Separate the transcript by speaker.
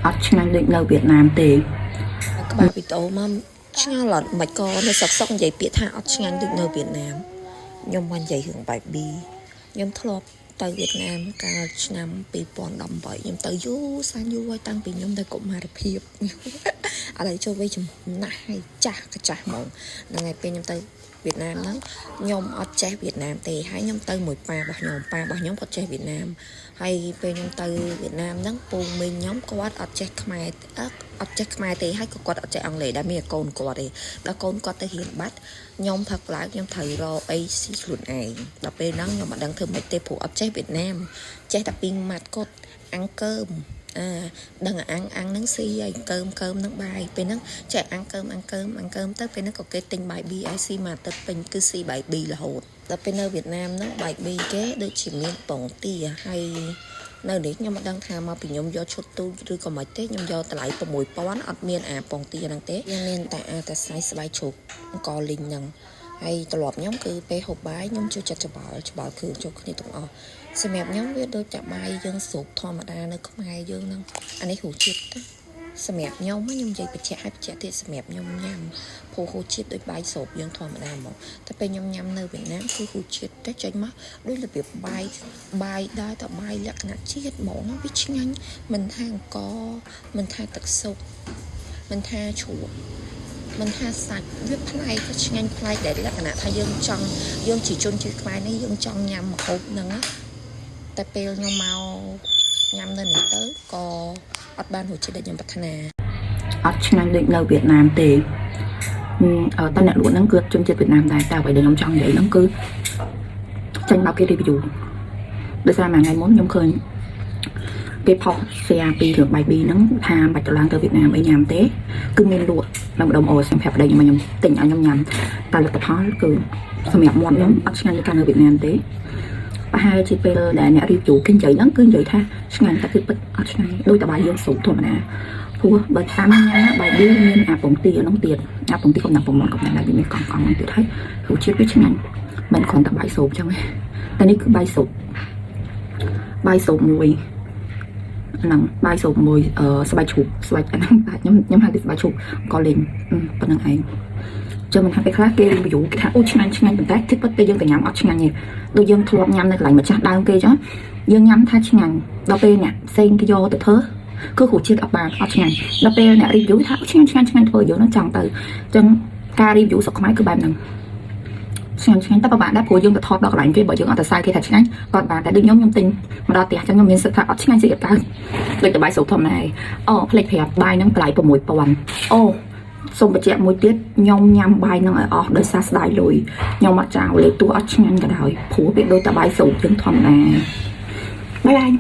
Speaker 1: อดช่างดึกនៅវៀតណាមទេ
Speaker 2: ក្បាលវីដេអូមកឆ្ងល់អត់មិនក៏នៅសក់និយាយពាក្យថាអត់ឆ្ងាញ់ដូចនៅវៀតណាមខ្ញុំមិននិយាយរឿងបែបប៊ីខ្ញុំធ្លាប់ទៅវៀតណាមកាលឆ្នាំ2018ខ្ញុំទៅយូរសានយូរហើយតាំងពីខ្ញុំទៅកុមារភាពឥឡូវចូលវិញចំណាស់ហើយចាស់ក៏ចាស់ហ្មងហ្នឹងហើយពេលខ្ញុំទៅវៀតណាមហ្នឹងខ្ញុំអត់ចេះវៀតណាមទេហើយខ្ញុំទៅមួយប៉ារបស់ខ្ញុំគាត់ចេះវៀតណាមហើយពេលខ្ញុំទៅវៀតណាមហ្នឹងពូមីងខ្ញុំគាត់អត់ចេះខ្មែរអត់ចេះខ្មែរទេហើយក៏គាត់អត់ចេះអង់គ្លេសដែរមានកូនគាត់ទេដល់កូនគាត់ទៅរៀនបាត់ខ្ញុំផឹកឡើងខ្ញុំត្រូវរកអីស៊ីខ្លួនឯងដល់ពេលហ្នឹងខ្ញុំអត់ដឹងធ្វើម៉េចទេព្រោះអត់ចេះវៀតណាមចេះតែពីម៉ាត់គាត់អាំងកើមដឹងអាំងហ្នឹងស៊ីហើយកើមហ្នឹងបាយពេលហ្នឹងចេះអាំងកើមទៅពេលហ្នឹងក៏គេទិញបាយប៊ីឲ្យស៊ីមួយអាទិត្យពេញគឺស៊ីបាយប៊ីរហូតដល់ពេលនៅវៀតណាមហ្នឹងបាយប៊ីគេដូចជាមានពងទាហើយនៅនេះខ្ញុំមិនដឹងថាមកពីខ្ញុំយកឈុតទូឬក៏មិនទេខ្ញុំយកតម្លៃ6000អត់មានអាពងទាហ្នឹងទេខ្ញុំមានតែតែស្បែកជ្រូកអង្គលីងហ្នឹងហើយត្រឡប់ខ្ញុំគឺពេលហូបបាយខ្ញុំចូលចិត្តច្បល់គ្រឿងចូលគ្នាទាំងអស់សម្រាប់ខ្ញុំវាដូចតែបាយយើងស្រូបធម្មតានៅខ្មែរយើងហ្នឹងអានេះរសជាតិណាសម្រាប់ខ្ញុំនិយាយបញ្ជាក់ឲ្យបញ្ជាក់ទៀតសម្រាប់ខ្ញុំញ៉ាំព្រោះរសជាតិដូចបាយស្រូបយើងធម្មតាហ្មងតែពេលខ្ញុំញ៉ាំនៅវៀតណាមគឺរសជាតិតែចេញមកដូចរបៀបបាយដែរតែបាយលក្ខណៈជាតិហ្មងវាឆ្ងាញ់មិនថាអង្គមិនថាទឹកស៊ុបមិនថាជ្រូកមិនថាសាច់វាប្លែកក៏ឆ្ងាញ់ប្លែកដែលលក្ខណៈថាយើងជាជនជាតិខ្មែរនេះយើងចង់ញ៉ាំម្ហូបហ្នឹងតែពេលខ្ញុំមកញ៉ាំនៅនេះទៅក៏អត់បានរសជាតិដែលខ្ញុំប្រាថ្នា
Speaker 1: អត់ឆ្ងាញ់ដូចនៅវៀតណាមទេតែអ្នកលក់ហ្នឹងគឺជនជាតិវៀតណាមដែរតែអ្វីដែលខ្ញុំចង់និយាយហ្នឹងគឺចាញ់បោកគេ review ដោយសារមួយថ្ងៃមុនខ្ញុំឃើញគេផុស share ពីរឿងបាយប៊ីហ្នឹងថាបាច់ទៅឡើងទៅវៀតណាមអីញ៉ាំទេគឺមានលក់នៅម្ដុំអូសខ្ញុំប្រាប់ប្តីខ្ញុំទិញឲ្យខ្ញុំញ៉ាំតែលទ្ធផលគឺសម្រាប់មាត់ខ្ញុំអត់ឆ្ងាញ់ដូចនៅវៀតណាមទេប្រហែលជាពេលដែលអ្នក review គេនិយាយហ្នឹងគឺនិយាយថាឆ្ងាញ់តែគឺពិតអត់ឆ្ងាញ់ដូចតែបាយយើងស្រូបធម្មតាព្រោះបើតាមញ៉ាំណាបាយប៊ីមានអាពងទាហ្នឹងទៀតអាពងទាកំណាំពងមាន់កំណាំដែរវាមានកង់ហ្នឹងទៀតហើយរសជាតិវាឆ្ងាញ់មិនគ្រាន់តែបាយស្រូបចឹងទេតែនេះគឺបាយស្រូបមួយហ្នឹងបាយស្រូបមួយស្បែកជ្រូកស្បែកហ្នឹងខ្ញុំហៅគេស្បែកជ្រូកក៏លេងប៉ុណ្្នឹងឯងចាំមិនថាពេលខ្លះគេ review គេថាអូឆ្ងាញ់ប៉ុន្តែគិតពិតទៅយើងទៅញ៉ាំអត់ឆ្ងាញ់ទេដូចយើងធ្លាប់ញ៉ាំនៅកន្លែងម្ចាស់ដើមគេចឹងយើងញ៉ាំថាឆ្ងាញ់ដល់ពេលអ្នកផ្សេងគេយកទៅធ្វើគឺរសជាតិអត់ឆ្ងាញ់ដល់ពេលអ្នក review ថាឆ្ងាញ់ធ្វើយើងនឹងចង់ទៅចឹងការ review ស្រុកខ្មែរគឺបែបហ្នឹងឆ្ងាញ់តែប្រហែលដែរព្រោះយើងទៅថតដល់កន្លែងគេបើយើងអត់ទៅសើគេថាឆ្ងាញ់គាត់បានតែដូចខ្ញុំទិញមកដល់ផ្ទះចឹងខ្ញុំមានសិទ្ធិថាអត់ឆ្ងាញ់ស្អីអត់កើតដូចតែបាយស្រូបធម្មតាអូផ្លេចប្រាប់បាយហ្នឹងតម្លៃ6000អូសូមបញ្ជាក់មួយទៀតខ្ញុំញ៉ាំបាយហ្នឹងឲ្យអស់ដោយសារស្ដាយលុយខ្ញុំអត់ចោលលេទោះអត់ឆ្ងាញ់ក៏ដោយព្រោះវាដូចតែបាយស្រូបយើងធម្មតាបាយ